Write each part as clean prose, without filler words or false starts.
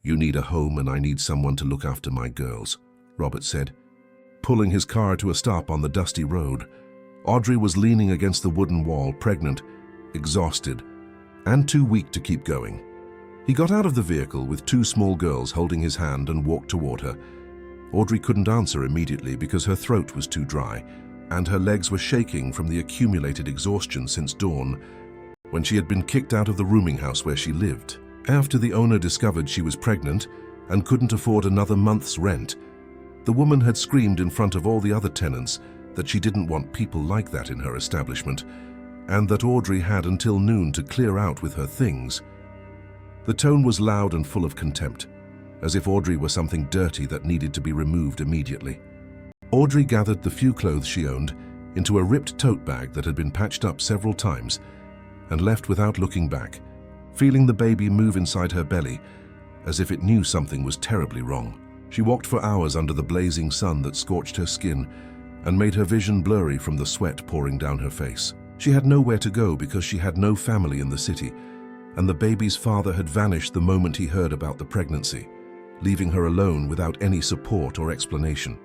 "You need a home and I need someone to look after my girls," Robert said, pulling his car to a stop on the dusty road. Audrey was leaning against the wooden wall, pregnant, exhausted, and too weak to keep going. He got out of the vehicle with two small girls holding his hand and walked toward her. Audrey couldn't answer immediately because her throat was too dry, and her legs were shaking from the accumulated exhaustion since dawn, when she had been kicked out of the rooming house where she lived. After the owner discovered she was pregnant and couldn't afford another month's rent, the woman had screamed in front of all the other tenants that she didn't want people like that in her establishment, and that Audrey had until noon to clear out with her things. The tone was loud and full of contempt, as if Audrey were something dirty that needed to be removed immediately. Audrey gathered the few clothes she owned into a ripped tote bag that had been patched up several times and left without looking back, feeling the baby move inside her belly as if it knew something was terribly wrong. She walked for hours under the blazing sun that scorched her skin and made her vision blurry from the sweat pouring down her face. She had nowhere to go because she had no family in the city, and the baby's father had vanished the moment he heard about the pregnancy, leaving her alone without any support or explanation.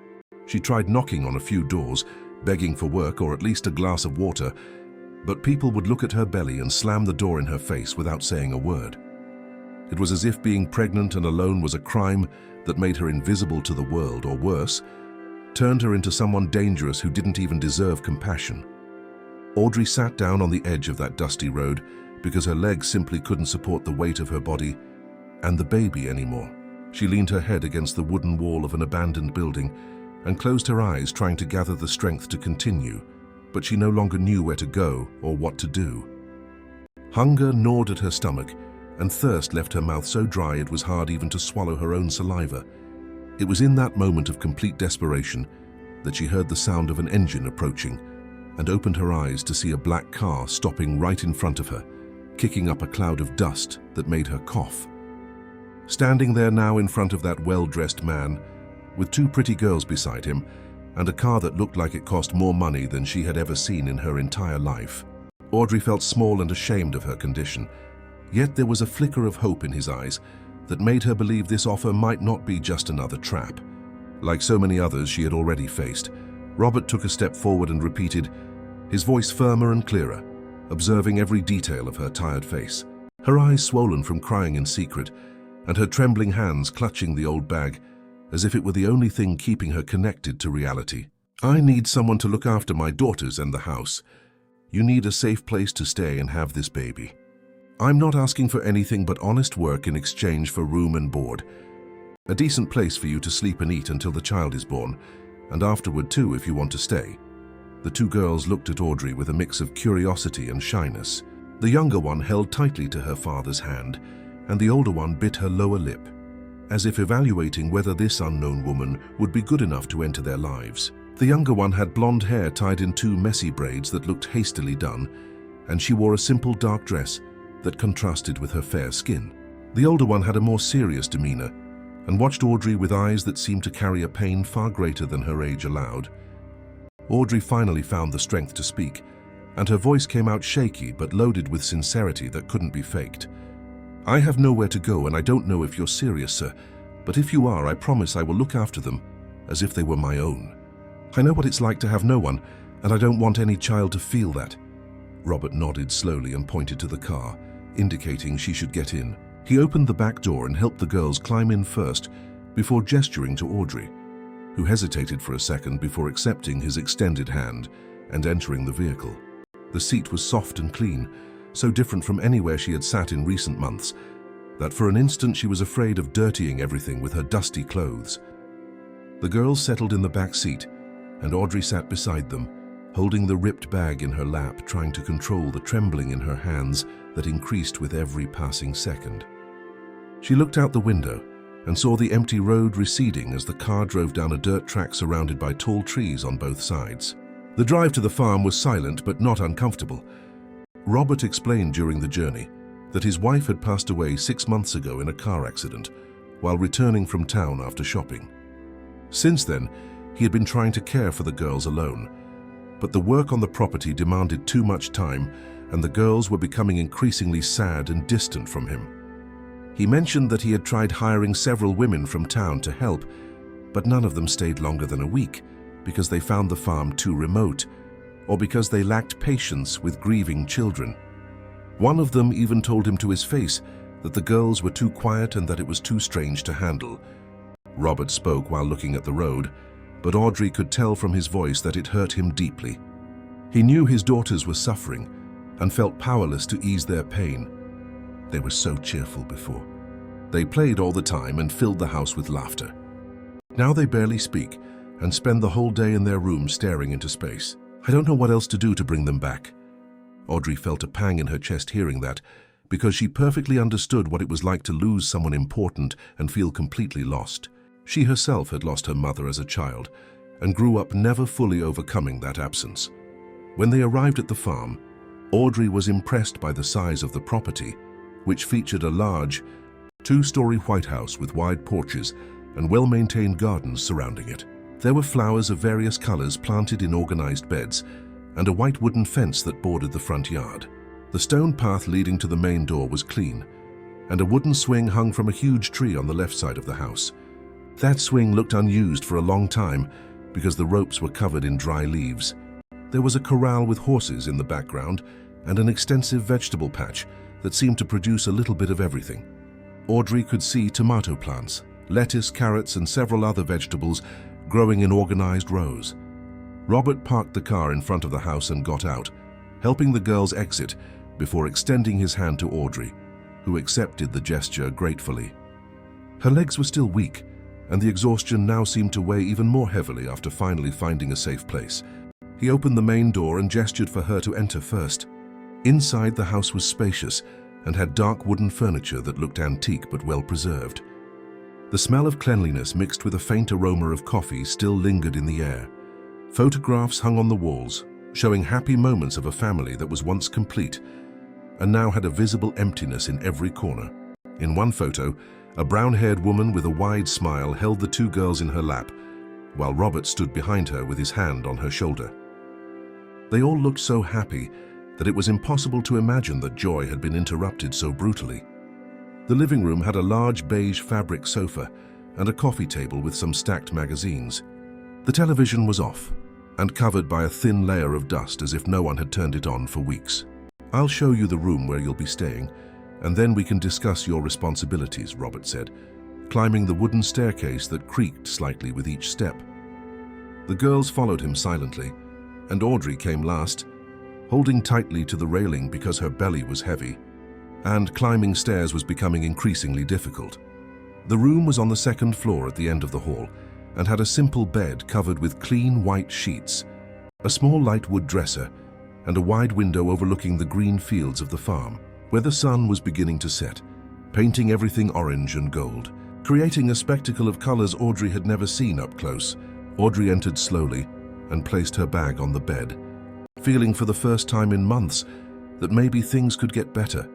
She tried knocking on a few doors, begging for work or at least a glass of water, but people would look at her belly and slam the door in her face without saying a word. It was as if being pregnant and alone was a crime that made her invisible to the world, or worse, turned her into someone dangerous who didn't even deserve compassion. Audrey sat down on the edge of that dusty road because her legs simply couldn't support the weight of her body and the baby anymore. She leaned her head against the wooden wall of an abandoned building and closed her eyes, trying to gather the strength to continue, but she no longer knew where to go or what to do. Hunger gnawed at her stomach, and thirst left her mouth so dry it was hard even to swallow her own saliva. It was in that moment of complete desperation that she heard the sound of an engine approaching and opened her eyes to see a black car stopping right in front of her, kicking up a cloud of dust that made her cough. Standing there now in front of that well-dressed man, with two pretty girls beside him, and a car that looked like it cost more money than she had ever seen in her entire life, Audrey felt small and ashamed of her condition. Yet there was a flicker of hope in his eyes that made her believe this offer might not be just another trap. Like so many others she had already faced, Robert took a step forward and repeated, his voice firmer and clearer, observing every detail of her tired face, her eyes swollen from crying in secret, and her trembling hands clutching the old bag, as if it were the only thing keeping her connected to reality. "I need someone to look after my daughters and the house. You need a safe place to stay and have this baby. I'm not asking for anything but honest work in exchange for room and board. A decent place for you to sleep and eat until the child is born, and afterward too if you want to stay." The two girls looked at Audrey with a mix of curiosity and shyness. The younger one held tightly to her father's hand, and the older one bit her lower lip, as if evaluating whether this unknown woman would be good enough to enter their lives. The younger one had blonde hair tied in two messy braids that looked hastily done, and she wore a simple dark dress that contrasted with her fair skin. The older one had a more serious demeanor and watched Audrey with eyes that seemed to carry a pain far greater than her age allowed. Audrey finally found the strength to speak, and her voice came out shaky but loaded with sincerity that couldn't be faked. "I have nowhere to go, and I don't know if you're serious, sir, but if you are, I promise I will look after them as if they were my own. I know what it's like to have no one, and I don't want any child to feel that." Robert nodded slowly and pointed to the car, indicating she should get in. He opened the back door and helped the girls climb in first before gesturing to Audrey, who hesitated for a second before accepting his extended hand and entering the vehicle. The seat was soft and clean, so different from anywhere she had sat in recent months that for an instant she was afraid of dirtying everything with her dusty clothes. The girls settled in the back seat, and Audrey sat beside them, holding the ripped bag in her lap, trying to control the trembling in her hands that increased with every passing second. She looked out the window and saw the empty road receding as the car drove down a dirt track surrounded by tall trees on both sides. The drive to the farm was silent but not uncomfortable. Robert explained during the journey that his wife had passed away 6 months ago in a car accident while returning from town after shopping. Since then, he had been trying to care for the girls alone, but the work on the property demanded too much time, and the girls were becoming increasingly sad and distant from him. He mentioned that he had tried hiring several women from town to help, but none of them stayed longer than a week because they found the farm too remote or because they lacked patience with grieving children. One of them even told him to his face that the girls were too quiet and that it was too strange to handle. Robert spoke while looking at the road, but Audrey could tell from his voice that it hurt him deeply. He knew his daughters were suffering and felt powerless to ease their pain. They were so cheerful before. They played all the time and filled the house with laughter. Now they barely speak and spend the whole day in their room staring into space. I don't know what else to do to bring them back. Audrey felt a pang in her chest hearing that, because she perfectly understood what it was like to lose someone important and feel completely lost. She herself had lost her mother as a child and grew up never fully overcoming that absence. When they arrived at the farm, Audrey was impressed by the size of the property, which featured a large, two-story white house with wide porches and well-maintained gardens surrounding it. There were flowers of various colors planted in organized beds and a white wooden fence that bordered the front yard. The stone path leading to the main door was clean, and a wooden swing hung from a huge tree on the left side of the house. That swing looked unused for a long time because the ropes were covered in dry leaves. There was a corral with horses in the background and an extensive vegetable patch that seemed to produce a little bit of everything. Audrey could see tomato plants, lettuce, carrots, and several other vegetables growing in organized rows. Robert parked the car in front of the house and got out, helping the girls exit before extending his hand to Audrey, who accepted the gesture gratefully. Her legs were still weak, and the exhaustion now seemed to weigh even more heavily after finally finding a safe place. He opened the main door and gestured for her to enter first. Inside, the house was spacious and had dark wooden furniture that looked antique but well preserved. The smell of cleanliness mixed with a faint aroma of coffee still lingered in the air. Photographs hung on the walls, showing happy moments of a family that was once complete and now had a visible emptiness in every corner. In one photo, a brown-haired woman with a wide smile held the two girls in her lap, while Robert stood behind her with his hand on her shoulder. They all looked so happy that it was impossible to imagine that joy had been interrupted so brutally. The living room had a large beige fabric sofa and a coffee table with some stacked magazines. The television was off and covered by a thin layer of dust as if no one had turned it on for weeks. "I'll show you the room where you'll be staying, and then we can discuss your responsibilities," Robert said, climbing the wooden staircase that creaked slightly with each step. The girls followed him silently, and Audrey came last, holding tightly to the railing because her belly was heavy, and climbing stairs was becoming increasingly difficult. The room was on the second floor at the end of the hall and had a simple bed covered with clean white sheets, a small light wood dresser, and a wide window overlooking the green fields of the farm, where the sun was beginning to set, painting everything orange and gold, creating a spectacle of colors Audrey had never seen up close. Audrey entered slowly and placed her bag on the bed, feeling for the first time in months that maybe things could get better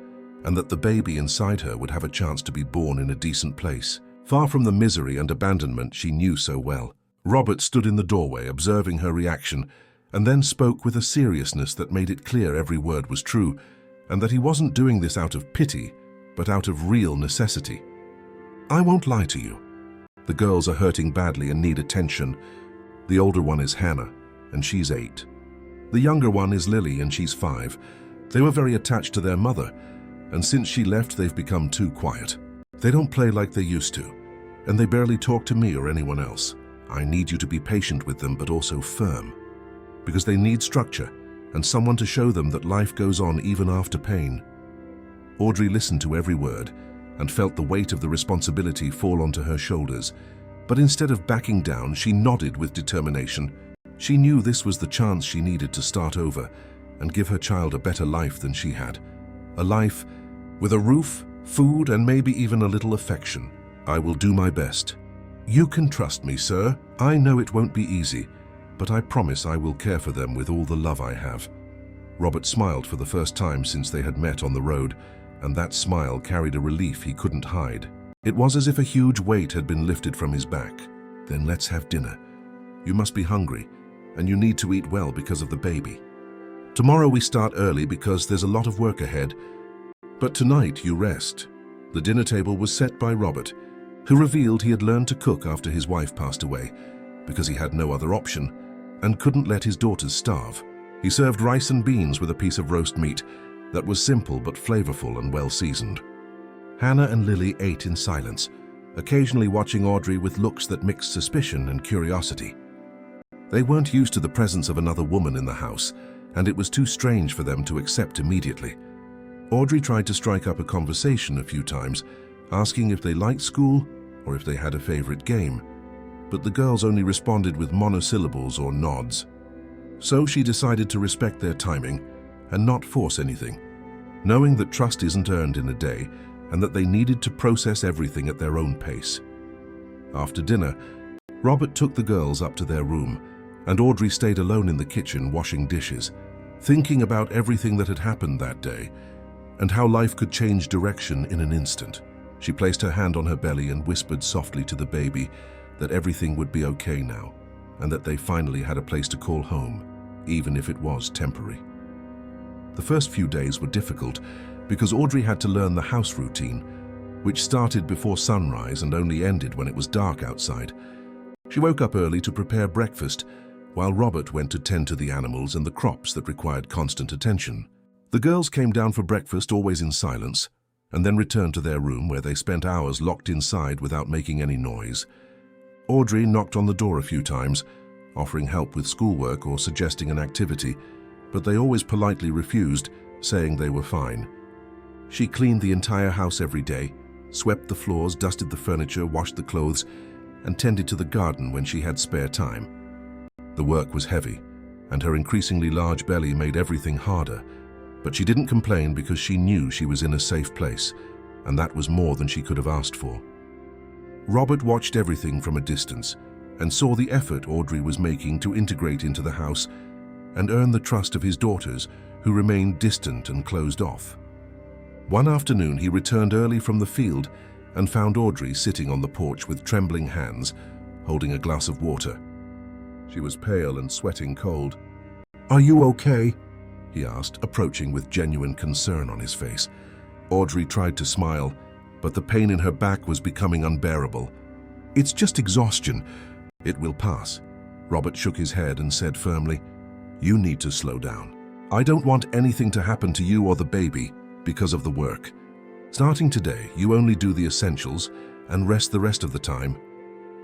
and that the baby inside her would have a chance to be born in a decent place, far from the misery and abandonment she knew so well. Robert stood in the doorway observing her reaction and then spoke with a seriousness that made it clear every word was true and that he wasn't doing this out of pity, but out of real necessity. "I won't lie to you. The girls are hurting badly and need attention. The older one is Hannah, and she's 8. The younger one is Lily, and she's 5. They were very attached to their mother, and since she left, they've become too quiet. They don't play like they used to, and they barely talk to me or anyone else. I need you to be patient with them, but also firm, because they need structure and someone to show them that life goes on even after pain." Audrey listened to every word and felt the weight of the responsibility fall onto her shoulders, but instead of backing down, she nodded with determination. She knew this was the chance she needed to start over and give her child a better life than she had. A life with a roof, food, and maybe even a little affection. "I will do my best. You can trust me, sir. I know it won't be easy, but I promise I will care for them with all the love I have." Robert smiled for the first time since they had met on the road, and that smile carried a relief he couldn't hide. It was as if a huge weight had been lifted from his back. "Then let's have dinner. You must be hungry, and you need to eat well because of the baby. Tomorrow we start early because there's a lot of work ahead, but tonight you rest. The dinner table was set by Robert, who revealed he had learned to cook after his wife passed away because he had no other option and couldn't let his daughters starve. He served rice and beans with a piece of roast meat that was simple but flavorful and well seasoned. Hannah and Lily ate in silence, occasionally watching Audrey with looks that mixed suspicion and curiosity. They weren't used to the presence of another woman in the house, and it was too strange for them to accept immediately. Audrey tried to strike up a conversation a few times, asking if they liked school or if they had a favorite game, but the girls only responded with monosyllables or nods. So she decided to respect their timing and not force anything, knowing that trust isn't earned in a day and that they needed to process everything at their own pace. After dinner, Robert took the girls up to their room, and Audrey stayed alone in the kitchen washing dishes, thinking about everything that had happened that day and how life could change direction in an instant. She placed her hand on her belly and whispered softly to the baby that everything would be okay now and that they finally had a place to call home, even if it was temporary. The first few days were difficult because Audrey had to learn the house routine, which started before sunrise and only ended when it was dark outside. She woke up early to prepare breakfast, while Robert went to tend to the animals and the crops that required constant attention. The girls came down for breakfast, always in silence, and then returned to their room where they spent hours locked inside without making any noise. Audrey knocked on the door a few times, offering help with schoolwork or suggesting an activity, but they always politely refused, saying they were fine. She cleaned the entire house every day, swept the floors, dusted the furniture, washed the clothes, and tended to the garden when she had spare time. The work was heavy, and her increasingly large belly made everything harder, but she didn't complain because she knew she was in a safe place, and that was more than she could have asked for. Robert watched everything from a distance and saw the effort Audrey was making to integrate into the house and earn the trust of his daughters, who remained distant and closed off. One afternoon, he returned early from the field and found Audrey sitting on the porch with trembling hands, holding a glass of water. She was pale and sweating cold. "Are you okay?" he asked, approaching with genuine concern on his face. Audrey tried to smile, but the pain in her back was becoming unbearable. "It's just exhaustion. It will pass." Robert shook his head and said firmly, "You need to slow down. I don't want anything to happen to you or the baby because of the work. Starting today, you only do the essentials and rest the rest of the time."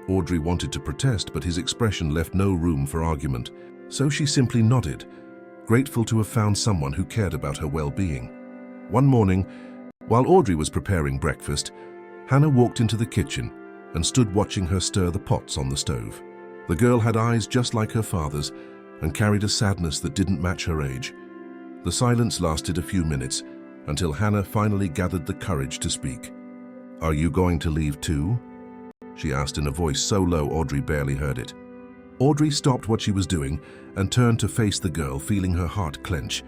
Audrey wanted to protest, but his expression left no room for argument, so she simply nodded, grateful to have found someone who cared about her well-being. One morning, while Audrey was preparing breakfast, Hannah walked into the kitchen and stood watching her stir the pots on the stove. The girl had eyes just like her father's and carried a sadness that didn't match her age. The silence lasted a few minutes until Hannah finally gathered the courage to speak. "Are you going to leave too?" she asked in a voice so low Audrey barely heard it. Audrey stopped what she was doing and turned to face the girl, feeling her heart clench.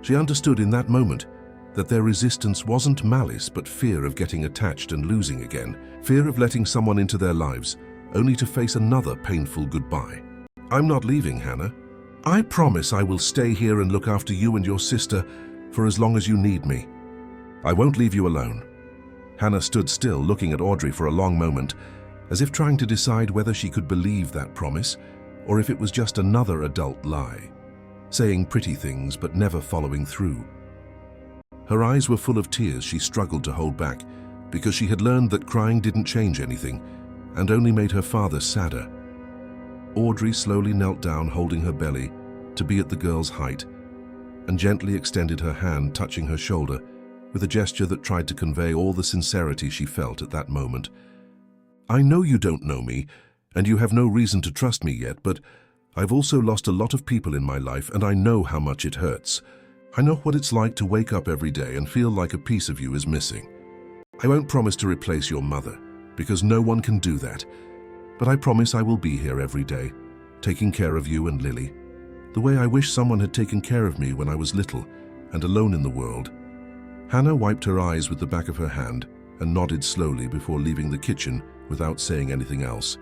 She understood in that moment that their resistance wasn't malice but fear of getting attached and losing again, fear of letting someone into their lives, only to face another painful goodbye. "I'm not leaving, Hannah. I promise I will stay here and look after you and your sister for as long as you need me. I won't leave you alone." Hannah stood still, looking at Audrey for a long moment, as if trying to decide whether she could believe that promise or if it was just another adult lie, saying pretty things but never following through. Her eyes were full of tears she struggled to hold back because she had learned that crying didn't change anything and only made her father sadder. Audrey slowly knelt down, holding her belly to be at the girl's height, and gently extended her hand, touching her shoulder with a gesture that tried to convey all the sincerity she felt at that moment. "I know you don't know me, and you have no reason to trust me yet, but I've also lost a lot of people in my life, and I know how much it hurts. I know what it's like to wake up every day and feel like a piece of you is missing. I won't promise to replace your mother, because no one can do that, but I promise I will be here every day, taking care of you and Lily, the way I wish someone had taken care of me when I was little and alone in the world." Hannah wiped her eyes with the back of her hand and nodded slowly before leaving the kitchen without saying anything else.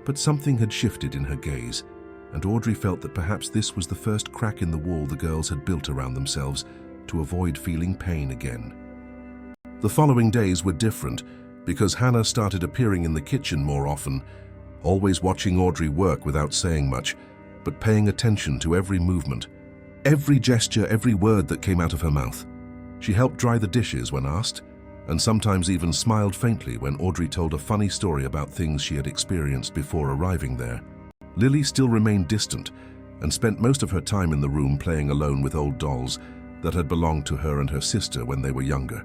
But something had shifted in her gaze, and Audrey felt that perhaps this was the first crack in the wall the girls had built around themselves to avoid feeling pain again. The following days were different because Hannah started appearing in the kitchen more often, always watching Audrey work without saying much, but paying attention to every movement, every gesture, every word that came out of her mouth. She helped dry the dishes when asked, and sometimes even smiled faintly when Audrey told a funny story about things she had experienced before arriving there. Lily still remained distant and spent most of her time in the room playing alone with old dolls that had belonged to her and her sister when they were younger.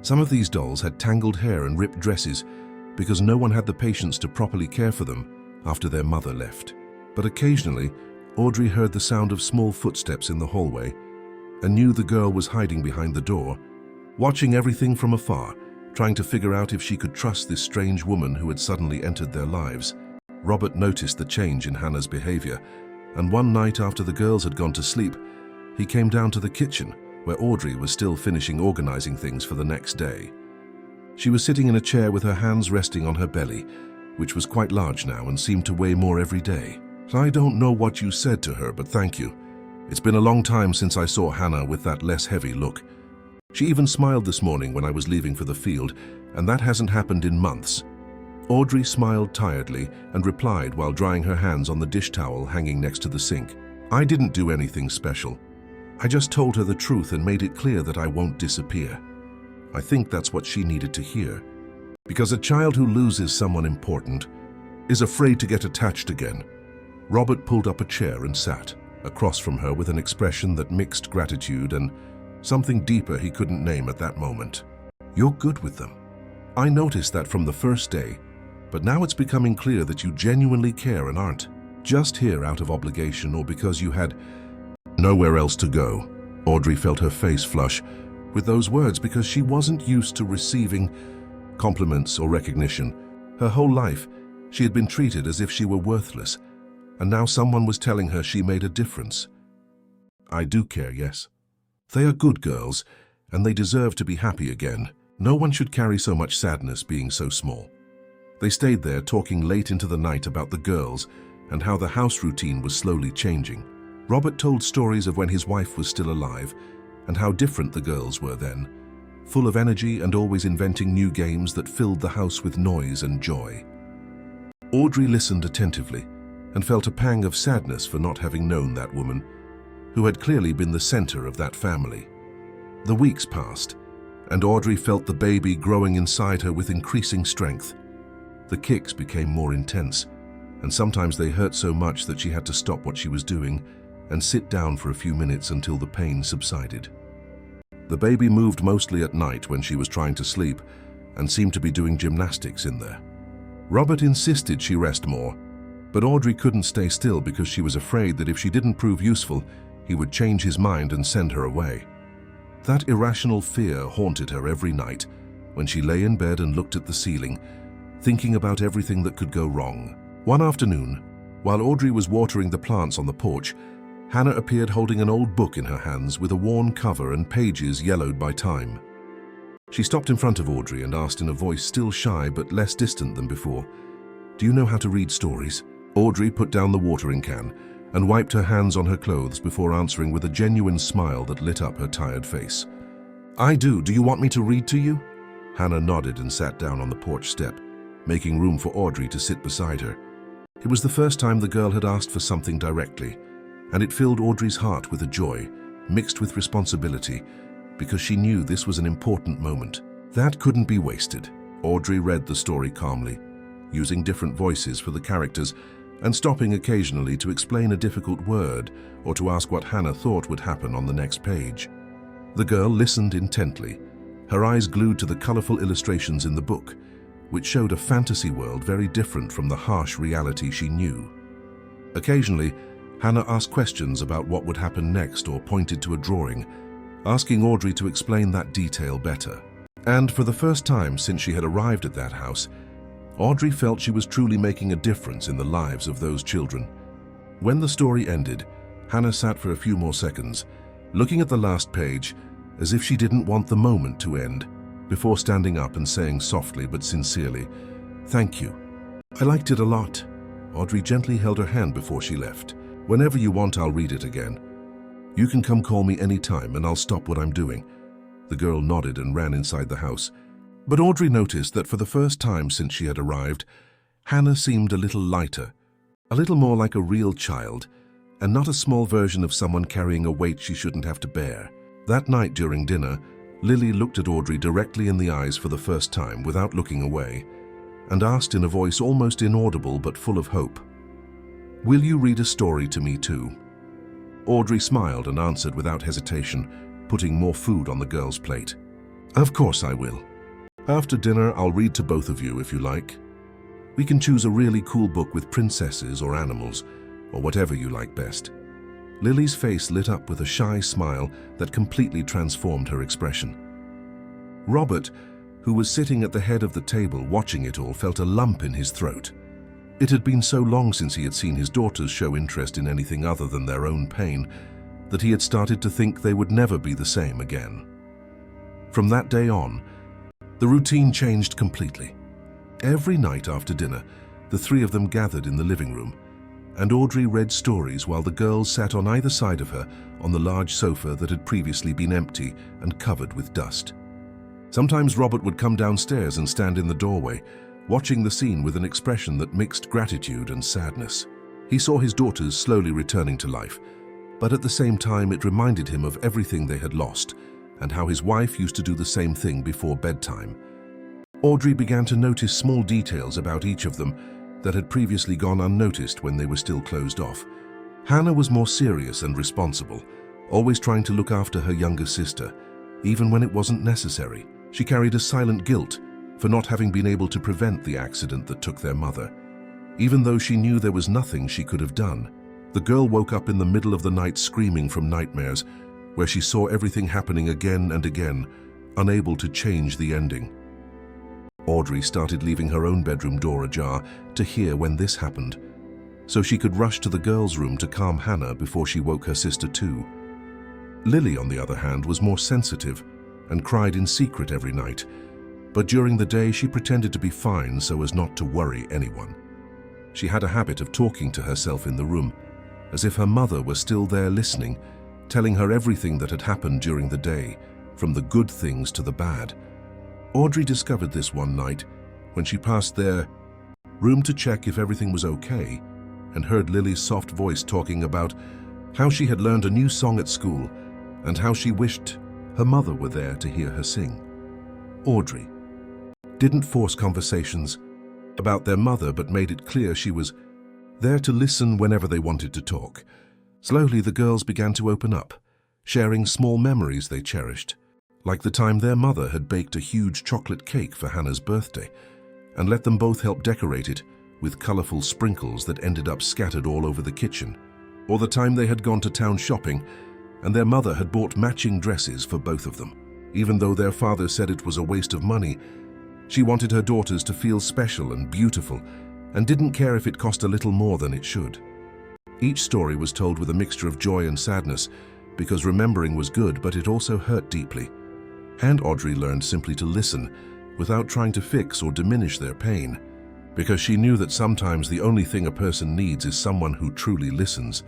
Some of these dolls had tangled hair and ripped dresses because no one had the patience to properly care for them after their mother left. But occasionally, Audrey heard the sound of small footsteps in the hallway and knew the girl was hiding behind the door, watching everything from afar, trying to figure out if she could trust this strange woman who had suddenly entered their lives. Robert noticed the change in Hannah's behavior, and one night after the girls had gone to sleep, he came down to the kitchen where Audrey was still finishing organizing things for the next day. She was sitting in a chair with her hands resting on her belly, which was quite large now and seemed to weigh more every day. I don't know what you said to her, but thank you. It's been a long time since I saw Hannah with that less heavy look. She even smiled this morning when I was leaving for the field, and that hasn't happened in months. Audrey smiled tiredly and replied while drying her hands on the dish towel hanging next to the sink. I didn't do anything special. I just told her the truth and made it clear that I won't disappear. I think that's what she needed to hear. Because a child who loses someone important is afraid to get attached again. Robert pulled up a chair and sat across from her with an expression that mixed gratitude and something deeper he couldn't name at that moment. You're good with them. I noticed that from the first day, but now it's becoming clear that you genuinely care and aren't just here out of obligation or because you had nowhere else to go. Audrey felt her face flush with those words because she wasn't used to receiving compliments or recognition. Her whole life, she had been treated as if she were worthless, and now someone was telling her she made a difference. I do care, yes. They are good girls, and they deserve to be happy again. No one should carry so much sadness being so small. They stayed there talking late into the night about the girls and how the house routine was slowly changing. Robert told stories of when his wife was still alive and how different the girls were then, full of energy and always inventing new games that filled the house with noise and joy. Audrey listened attentively and felt a pang of sadness for not having known that woman, who had clearly been the center of that family. The weeks passed, and Audrey felt the baby growing inside her with increasing strength. The kicks became more intense, and sometimes they hurt so much that she had to stop what she was doing and sit down for a few minutes until the pain subsided. The baby moved mostly at night when she was trying to sleep and seemed to be doing gymnastics in there. Robert insisted she rest more, but Audrey couldn't stay still because she was afraid that if she didn't prove useful, he would change his mind and send her away. That irrational fear haunted her every night when she lay in bed and looked at the ceiling, thinking about everything that could go wrong. One afternoon, while Audrey was watering the plants on the porch, Hannah appeared holding an old book in her hands with a worn cover and pages yellowed by time. She stopped in front of Audrey and asked in a voice still shy but less distant than before, "Do you know how to read stories?" Audrey put down the watering can and wiped her hands on her clothes before answering with a genuine smile that lit up her tired face. "I do. Do you want me to read to you?" Hannah nodded and sat down on the porch step, making room for Audrey to sit beside her. It was the first time the girl had asked for something directly, and it filled Audrey's heart with a joy, mixed with responsibility, because she knew this was an important moment. That couldn't be wasted. Audrey read the story calmly, using different voices for the characters and stopping occasionally to explain a difficult word or to ask what Hannah thought would happen on the next page. The girl listened intently, her eyes glued to the colorful illustrations in the book, which showed a fantasy world very different from the harsh reality she knew. Occasionally, Hannah asked questions about what would happen next or pointed to a drawing, asking Audrey to explain that detail better. And for the first time since she had arrived at that house, Audrey felt she was truly making a difference in the lives of those children. When the story ended, Hannah sat for a few more seconds, looking at the last page as if she didn't want the moment to end, before standing up and saying softly but sincerely, "Thank you. I liked it a lot." Audrey gently held her hand before she left. "Whenever you want, I'll read it again. You can come call me anytime and I'll stop what I'm doing. The girl nodded and ran inside the house. But Audrey noticed that for the first time since she had arrived, Hannah seemed a little lighter, a little more like a real child, and not a small version of someone carrying a weight she shouldn't have to bear. That night during dinner, Lily looked at Audrey directly in the eyes for the first time without looking away, and asked in a voice almost inaudible but full of hope, "Will you read a story to me too?" Audrey smiled and answered without hesitation, putting more food on the girl's plate. "Of course I will. After dinner, I'll read to both of you if you like. We can choose a really cool book with princesses or animals, or whatever you like best." Lily's face lit up with a shy smile that completely transformed her expression. Robert, who was sitting at the head of the table watching it all, felt a lump in his throat. It had been so long since he had seen his daughters show interest in anything other than their own pain that he had started to think they would never be the same again. From that day on, the routine changed completely. Every night after dinner, the three of them gathered in the living room, and Audrey read stories while the girls sat on either side of her on the large sofa that had previously been empty and covered with dust. Sometimes Robert would come downstairs and stand in the doorway, watching the scene with an expression that mixed gratitude and sadness. He saw his daughters slowly returning to life, but at the same time it reminded him of everything they had lost and how his wife used to do the same thing before bedtime. Audrey began to notice small details about each of them that had previously gone unnoticed when they were still closed off. Hannah was more serious and responsible, always trying to look after her younger sister, even when it wasn't necessary. She carried a silent guilt for not having been able to prevent the accident that took their mother. Even though she knew there was nothing she could have done, the girl woke up in the middle of the night screaming from nightmares, where she saw everything happening again and again, unable to change the ending. Audrey started leaving her own bedroom door ajar to hear when this happened, so she could rush to the girls' room to calm Hannah before she woke her sister too. Lily, on the other hand, was more sensitive and cried in secret every night, but during the day she pretended to be fine so as not to worry anyone. She had a habit of talking to herself in the room, as if her mother were still there listening, telling her everything that had happened during the day, from the good things to the bad. Audrey discovered this one night when she passed their room to check if everything was okay and heard Lily's soft voice talking about how she had learned a new song at school and how she wished her mother were there to hear her sing. Audrey didn't force conversations about their mother but made it clear she was there to listen whenever they wanted to talk. Slowly the girls began to open up, sharing small memories they cherished, like the time their mother had baked a huge chocolate cake for Hannah's birthday and let them both help decorate it with colorful sprinkles that ended up scattered all over the kitchen, or the time they had gone to town shopping and their mother had bought matching dresses for both of them. Even though their father said it was a waste of money, she wanted her daughters to feel special and beautiful and didn't care if it cost a little more than it should. Each story was told with a mixture of joy and sadness because remembering was good, but it also hurt deeply. And Audrey learned simply to listen without trying to fix or diminish their pain, because she knew that sometimes the only thing a person needs is someone who truly listens,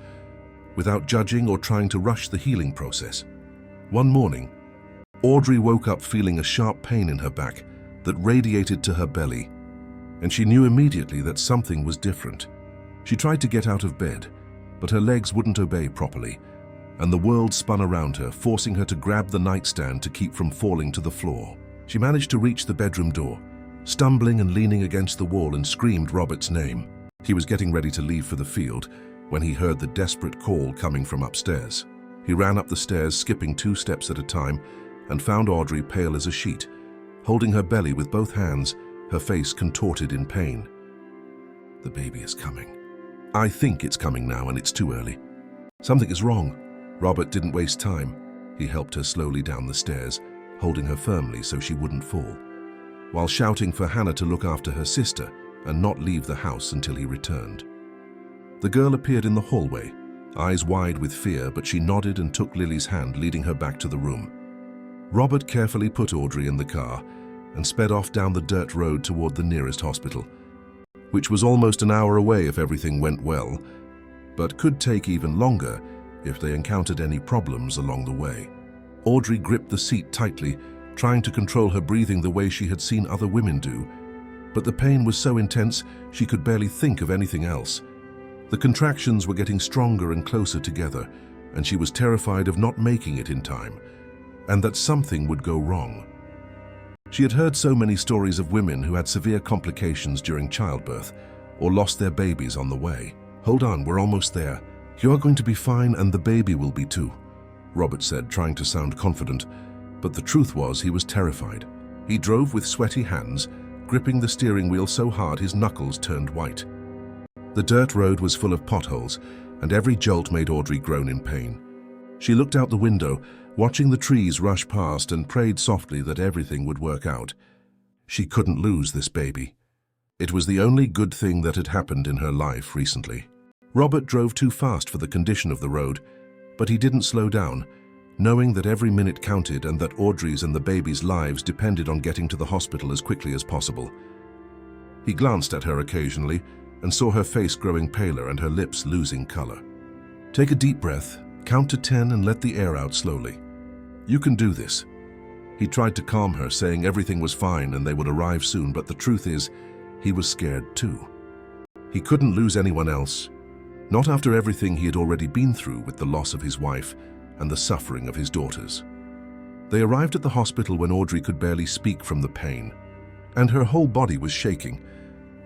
without judging or trying to rush the healing process. One morning, Audrey woke up feeling a sharp pain in her back that radiated to her belly, and she knew immediately that something was different. She tried to get out of bed, but her legs wouldn't obey properly, and the world spun around her, forcing her to grab the nightstand to keep from falling to the floor. She managed to reach the bedroom door, stumbling and leaning against the wall, and screamed Robert's name. He was getting ready to leave for the field when he heard the desperate call coming from upstairs. He ran up the stairs, skipping 2 steps at a time, and found Audrey pale as a sheet, holding her belly with both hands, her face contorted in pain. "The baby is coming. I think it's coming now, and it's too early. Something is wrong." Robert didn't waste time. He helped her slowly down the stairs, holding her firmly so she wouldn't fall, while shouting for Hannah to look after her sister and not leave the house until he returned. The girl appeared in the hallway, eyes wide with fear, but she nodded and took Lily's hand, leading her back to the room. Robert carefully put Audrey in the car and sped off down the dirt road toward the nearest hospital, which was almost an hour away if everything went well, but could take even longer if they encountered any problems along the way. Audrey gripped the seat tightly, trying to control her breathing the way she had seen other women do. But the pain was so intense she could barely think of anything else. The contractions were getting stronger and closer together, and she was terrified of not making it in time, and that something would go wrong. She had heard so many stories of women who had severe complications during childbirth or lost their babies on the way. "Hold on, we're almost there. You are going to be fine, and the baby will be too," Robert said, trying to sound confident, but the truth was he was terrified. He drove with sweaty hands, gripping the steering wheel so hard his knuckles turned white. The dirt road was full of potholes, and every jolt made Audrey groan in pain. She looked out the window, watching the trees rush past, and prayed softly that everything would work out. She couldn't lose this baby. It was the only good thing that had happened in her life recently. Robert drove too fast for the condition of the road, but he didn't slow down, knowing that every minute counted and that Audrey's and the baby's lives depended on getting to the hospital as quickly as possible. He glanced at her occasionally and saw her face growing paler and her lips losing color. "Take a deep breath, count to 10 and let the air out slowly. You can do this." He tried to calm her, saying everything was fine and they would arrive soon, but the truth is, he was scared too. He couldn't lose anyone else, not after everything he had already been through with the loss of his wife and the suffering of his daughters. They arrived at the hospital when Audrey could barely speak from the pain, and her whole body was shaking.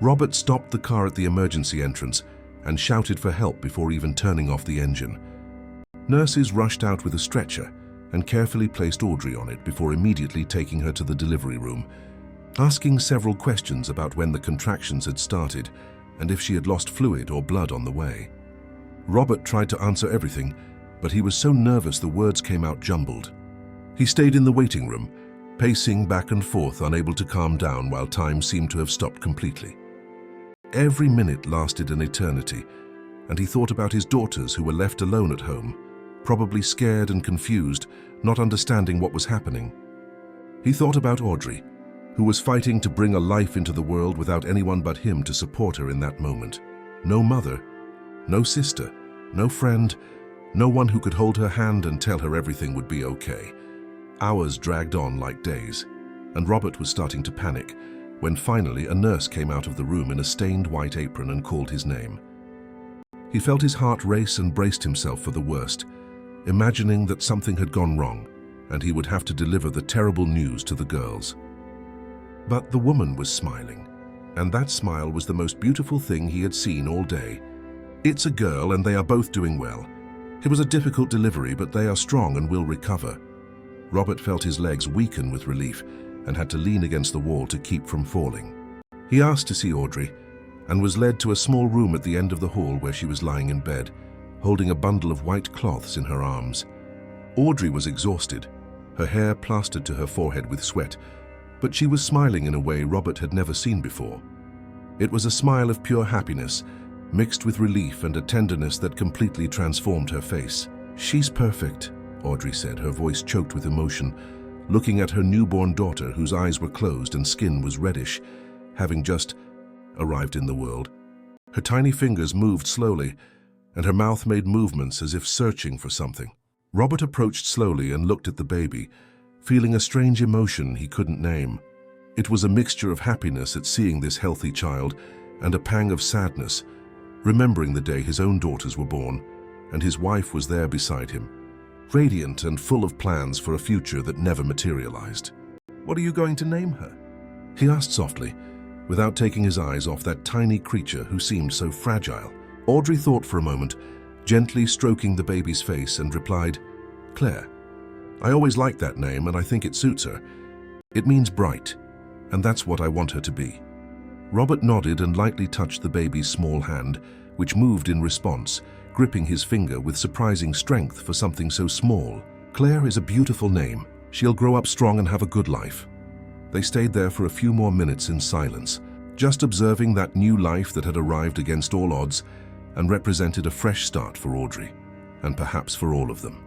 Robert stopped the car at the emergency entrance and shouted for help before even turning off the engine. Nurses rushed out with a stretcher and carefully placed Audrey on it before immediately taking her to the delivery room, asking several questions about when the contractions had started and if she had lost fluid or blood on the way. Robert tried to answer everything, but he was so nervous the words came out jumbled. He stayed in the waiting room, pacing back and forth, unable to calm down while time seemed to have stopped completely. Every minute lasted an eternity, and he thought about his daughters who were left alone at home, probably scared and confused, not understanding what was happening. He thought about Audrey, who was fighting to bring a life into the world without anyone but him to support her in that moment. No mother, no sister, no friend, no one who could hold her hand and tell her everything would be okay. Hours dragged on like days, and Robert was starting to panic when finally a nurse came out of the room in a stained white apron and called his name. He felt his heart race and braced himself for the worst, imagining that something had gone wrong and he would have to deliver the terrible news to the girls. But the woman was smiling, and that smile was the most beautiful thing he had seen all day. "It's a girl and they are both doing well. It was a difficult delivery, but they are strong and will recover." Robert felt his legs weaken with relief and had to lean against the wall to keep from falling. He asked to see Audrey and was led to a small room at the end of the hall where she was lying in bed, holding a bundle of white cloths in her arms. Audrey was exhausted, her hair plastered to her forehead with sweat, but she was smiling in a way Robert had never seen before. It was a smile of pure happiness, mixed with relief and a tenderness that completely transformed her face. "She's perfect," Audrey said, her voice choked with emotion, looking at her newborn daughter whose eyes were closed and skin was reddish, having just arrived in the world. Her tiny fingers moved slowly, and her mouth made movements as if searching for something. Robert approached slowly and looked at the baby, feeling a strange emotion he couldn't name. It was a mixture of happiness at seeing this healthy child and a pang of sadness, remembering the day his own daughters were born, and his wife was there beside him, radiant and full of plans for a future that never materialized. "What are you going to name her?" he asked softly, without taking his eyes off that tiny creature who seemed so fragile. Audrey thought for a moment, gently stroking the baby's face, and replied, "Claire. I always liked that name and I think it suits her. It means bright, and that's what I want her to be." Robert nodded and lightly touched the baby's small hand, which moved in response, gripping his finger with surprising strength for something so small. "Claire is a beautiful name. She'll grow up strong and have a good life." They stayed there for a few more minutes in silence, just observing that new life that had arrived against all odds and represented a fresh start for Audrey, and perhaps for all of them.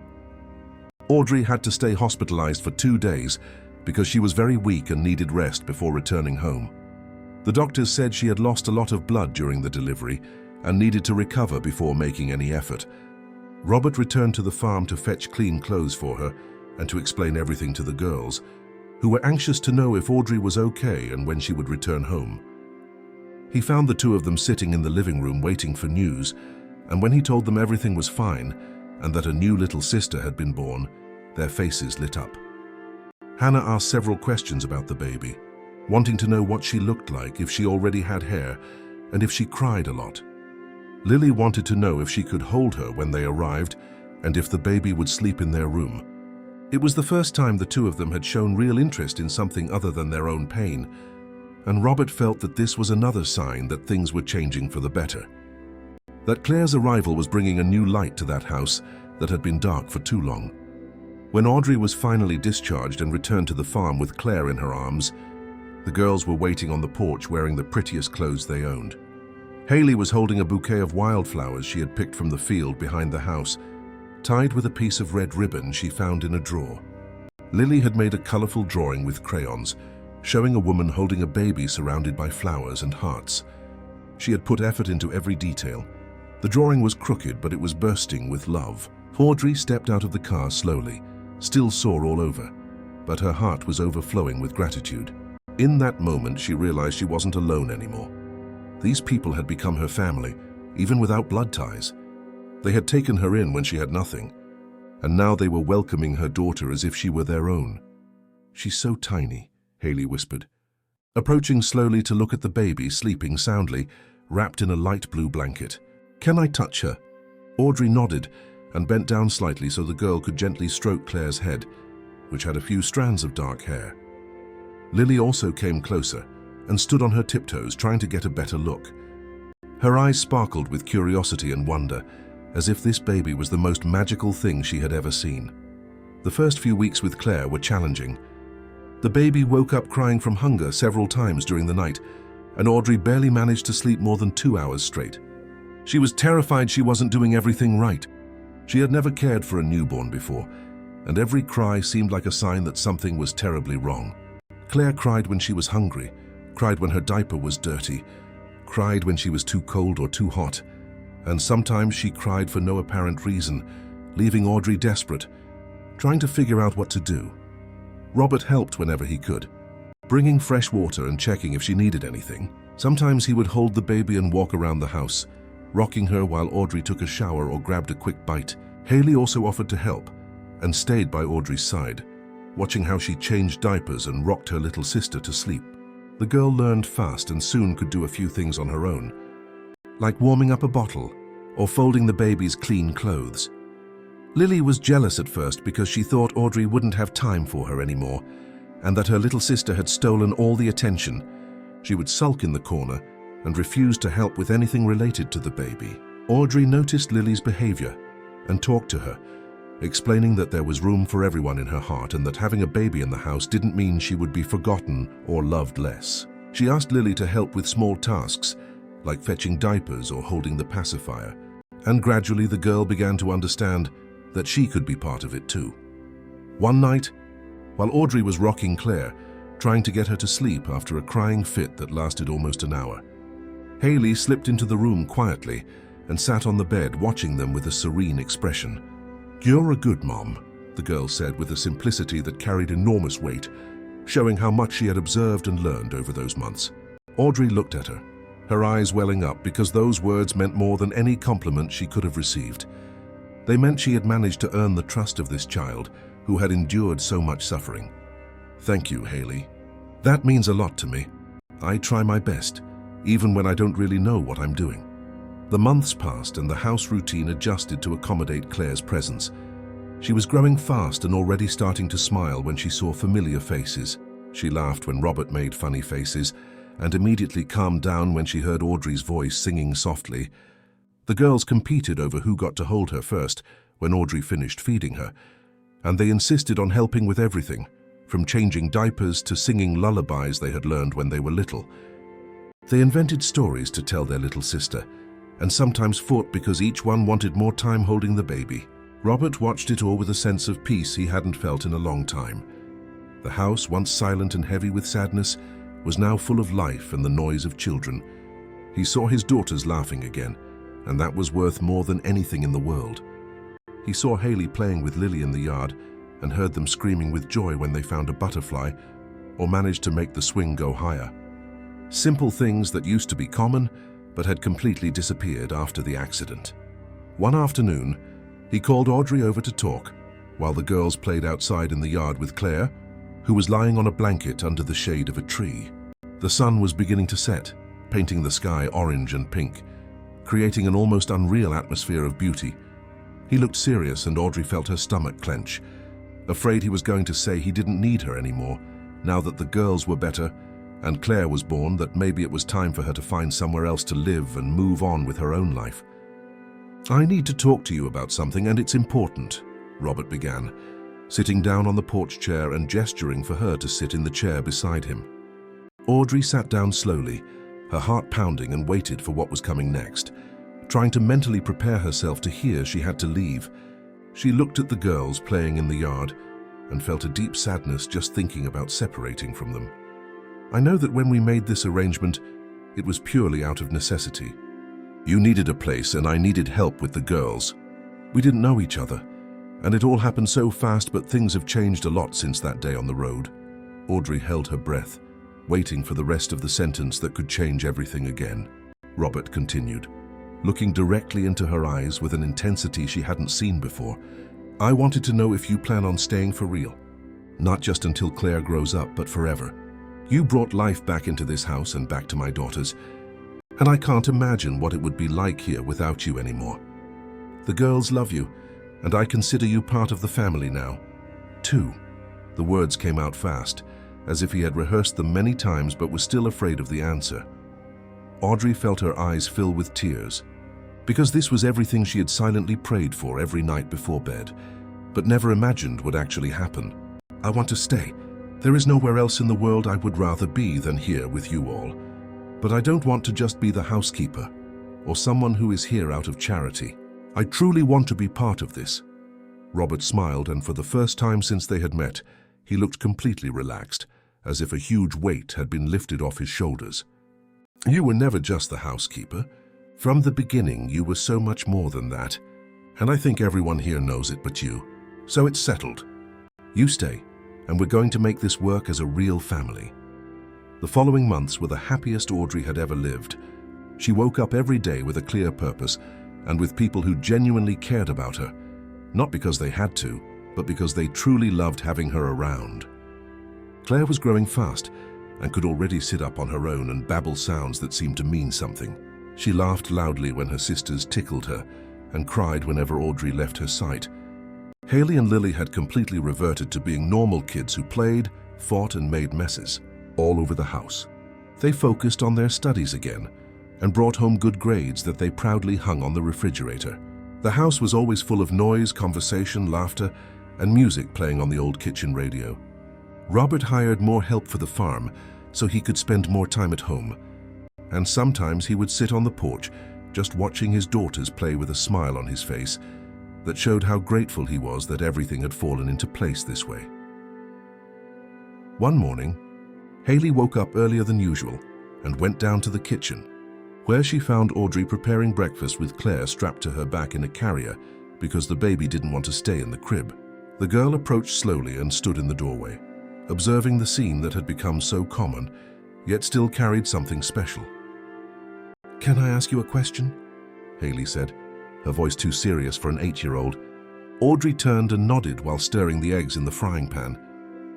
Audrey had to stay hospitalized for 2 days because she was very weak and needed rest before returning home. The doctors said she had lost a lot of blood during the delivery and needed to recover before making any effort. Robert returned to the farm to fetch clean clothes for her and to explain everything to the girls, who were anxious to know if Audrey was okay and when she would return home. He found the two of them sitting in the living room waiting for news, and when he told them everything was fine and that a new little sister had been born, their faces lit up. Hannah asked several questions about the baby, wanting to know what she looked like, if she already had hair, and if she cried a lot. Lily wanted to know if she could hold her when they arrived and if the baby would sleep in their room. It was the first time the two of them had shown real interest in something other than their own pain, and Robert felt that this was another sign that things were changing for the better. That Claire's arrival was bringing a new light to that house that had been dark for too long. When Audrey was finally discharged and returned to the farm with Claire in her arms, the girls were waiting on the porch wearing the prettiest clothes they owned. Haley was holding a bouquet of wildflowers she had picked from the field behind the house, tied with a piece of red ribbon she found in a drawer. Lily had made a colorful drawing with crayons, showing a woman holding a baby surrounded by flowers and hearts. She had put effort into every detail. The drawing was crooked, but it was bursting with love. Audrey stepped out of the car slowly, still sore all over, but her heart was overflowing with gratitude. In that moment, she realized she wasn't alone anymore. These people had become her family, even without blood ties. They had taken her in when she had nothing, and now they were welcoming her daughter as if she were their own. "She's so tiny," Haley whispered, approaching slowly to look at the baby sleeping soundly, wrapped in a light blue blanket. "Can I touch her?" Audrey nodded and bent down slightly so the girl could gently stroke Claire's head, which had a few strands of dark hair. Lily also came closer and stood on her tiptoes, trying to get a better look. Her eyes sparkled with curiosity and wonder, as if this baby was the most magical thing she had ever seen. The first few weeks with Claire were challenging. The baby woke up crying from hunger several times during the night, and Audrey barely managed to sleep more than 2 hours straight. She was terrified she wasn't doing everything right. She had never cared for a newborn before, and every cry seemed like a sign that something was terribly wrong. Claire cried when she was hungry, cried when her diaper was dirty, cried when she was too cold or too hot, and sometimes she cried for no apparent reason, leaving Audrey desperate, trying to figure out what to do. Robert helped whenever he could, bringing fresh water and checking if she needed anything. Sometimes he would hold the baby and walk around the house, rocking her while Audrey took a shower or grabbed a quick bite. Haley also offered to help and stayed by Audrey's side, watching how she changed diapers and rocked her little sister to sleep. The girl learned fast and soon could do a few things on her own, like warming up a bottle or folding the baby's clean clothes. Lily was jealous at first because she thought Audrey wouldn't have time for her anymore and that her little sister had stolen all the attention. She would sulk in the corner and refuse to help with anything related to the baby. Audrey noticed Lily's behavior and talked to her, explaining that there was room for everyone in her heart and that having a baby in the house didn't mean she would be forgotten or loved less. She asked Lily to help with small tasks, like fetching diapers or holding the pacifier, and gradually the girl began to understand that she could be part of it too. One night, while Audrey was rocking Claire, trying to get her to sleep after a crying fit that lasted almost an hour, Haley slipped into the room quietly and sat on the bed watching them with a serene expression. "You're a good mom," the girl said with a simplicity that carried enormous weight, showing how much she had observed and learned over those months. Audrey looked at her, her eyes welling up because those words meant more than any compliment she could have received. They meant she had managed to earn the trust of this child who had endured so much suffering. "Thank you, Haley. That means a lot to me. I try my best, even when I don't really know what I'm doing." The months passed and the house routine adjusted to accommodate Claire's presence. She was growing fast and already starting to smile when she saw familiar faces. She laughed when Robert made funny faces and immediately calmed down when she heard Audrey's voice singing softly. The girls competed over who got to hold her first when Audrey finished feeding her, and they insisted on helping with everything, from changing diapers to singing lullabies they had learned when they were little. They invented stories to tell their little sister, and sometimes fought because each one wanted more time holding the baby. Robert watched it all with a sense of peace he hadn't felt in a long time. The house, once silent and heavy with sadness, was now full of life and the noise of children. He saw his daughters laughing again, and that was worth more than anything in the world. He saw Haley playing with Lily in the yard and heard them screaming with joy when they found a butterfly or managed to make the swing go higher. Simple things that used to be common but had completely disappeared after the accident. One afternoon, he called Audrey over to talk while the girls played outside in the yard with Claire, who was lying on a blanket under the shade of a tree. The sun was beginning to set, painting the sky orange and pink, creating an almost unreal atmosphere of beauty. He looked serious and Audrey felt her stomach clench, afraid he was going to say he didn't need her anymore, now that the girls were better and Claire was born, that maybe it was time for her to find somewhere else to live and move on with her own life. "I need to talk to you about something, and it's important," Robert began, sitting down on the porch chair and gesturing for her to sit in the chair beside him. Audrey sat down slowly, her heart pounding, and waited for what was coming next, trying to mentally prepare herself to hear she had to leave. She looked at the girls playing in the yard and felt a deep sadness just thinking about separating from them. "I know that when we made this arrangement, it was purely out of necessity. You needed a place and I needed help with the girls. We didn't know each other, and it all happened so fast, but things have changed a lot since that day on the road." Audrey held her breath, waiting for the rest of the sentence that could change everything again. Robert continued, looking directly into her eyes with an intensity she hadn't seen before. "I wanted to know if you plan on staying for real, not just until Claire grows up, but forever. You brought life back into this house and back to my daughters, and I can't imagine what it would be like here without you anymore. The girls love you, and I consider you part of the family now, too." The words came out fast, as if he had rehearsed them many times but was still afraid of the answer. Audrey felt her eyes fill with tears, because this was everything she had silently prayed for every night before bed, but never imagined would actually happen. "I want to stay. There is nowhere else in the world I would rather be than here with you all. But I don't want to just be the housekeeper or someone who is here out of charity. I truly want to be part of this." Robert smiled, and for the first time since they had met, he looked completely relaxed, as if a huge weight had been lifted off his shoulders. "You were never just the housekeeper. From the beginning, you were so much more than that. And I think everyone here knows it but you. So it's settled. You stay, and we're going to make this work as a real family." The following months were the happiest Audrey had ever lived. She woke up every day with a clear purpose and with people who genuinely cared about her, not because they had to, but because they truly loved having her around. Claire was growing fast and could already sit up on her own and babble sounds that seemed to mean something. She laughed loudly when her sisters tickled her and cried whenever Audrey left her sight. Haley and Lily had completely reverted to being normal kids who played, fought, and made messes all over the house. They focused on their studies again and brought home good grades that they proudly hung on the refrigerator. The house was always full of noise, conversation, laughter, and music playing on the old kitchen radio. Robert hired more help for the farm so he could spend more time at home, and sometimes he would sit on the porch just watching his daughters play with a smile on his face that showed how grateful he was that everything had fallen into place this way. One morning, Haley woke up earlier than usual and went down to the kitchen, where she found Audrey preparing breakfast with Claire strapped to her back in a carrier because the baby didn't want to stay in the crib. The girl approached slowly and stood in the doorway, observing the scene that had become so common, yet still carried something special. "Can I ask you a question?" Haley said, her voice too serious for an 8-year-old. Audrey turned and nodded while stirring the eggs in the frying pan.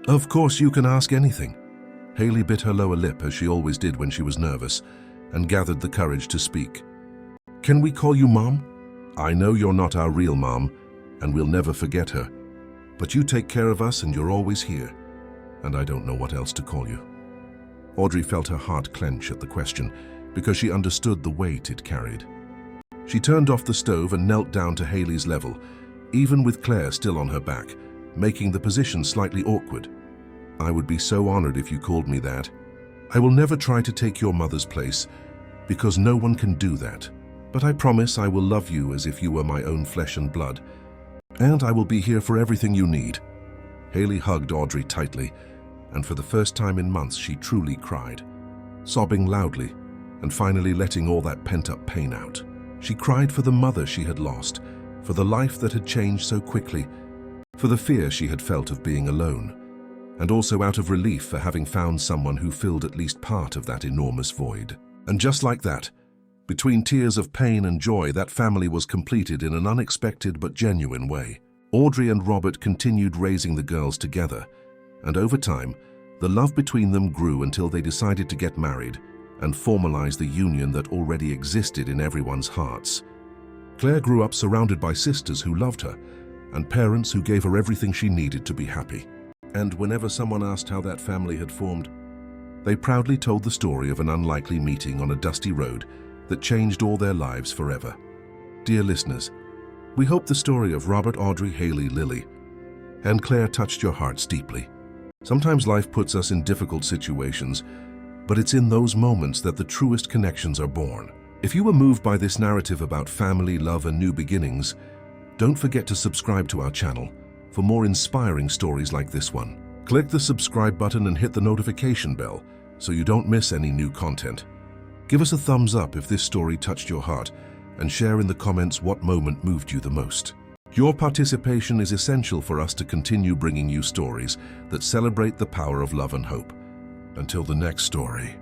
"Of course, you can ask anything." Haley bit her lower lip, as she always did when she was nervous, and gathered the courage to speak. "Can we call you Mom? I know you're not our real mom, and we'll never forget her. But you take care of us and you're always here, and I don't know what else to call you." Audrey felt her heart clench at the question because she understood the weight it carried. She turned off the stove and knelt down to Haley's level, even with Claire still on her back, making the position slightly awkward. "I would be so honored if you called me that. I will never try to take your mother's place, because no one can do that. But I promise I will love you as if you were my own flesh and blood, and I will be here for everything you need." Haley hugged Audrey tightly, and for the first time in months she truly cried, sobbing loudly and finally letting all that pent-up pain out. She cried for the mother she had lost, for the life that had changed so quickly, for the fear she had felt of being alone, and also out of relief for having found someone who filled at least part of that enormous void. And just like that, between tears of pain and joy, that family was completed in an unexpected but genuine way. Audrey and Robert continued raising the girls together, and over time, the love between them grew until they decided to get married and formalize the union that already existed in everyone's hearts. Claire grew up surrounded by sisters who loved her and parents who gave her everything she needed to be happy. And whenever someone asked how that family had formed, they proudly told the story of an unlikely meeting on a dusty road that changed all their lives forever. Dear listeners, we hope the story of Robert, Audrey, Haley, Lily, and Claire touched your hearts deeply. Sometimes life puts us in difficult situations, but it's in those moments that the truest connections are born. If you were moved by this narrative about family, love, and new beginnings, don't forget to subscribe to our channel for more inspiring stories like this one. Click the subscribe button and hit the notification bell so you don't miss any new content. Give us a thumbs up if this story touched your heart, and share in the comments what moment moved you the most. Your participation is essential for us to continue bringing you stories that celebrate the power of love and hope. Until the next story.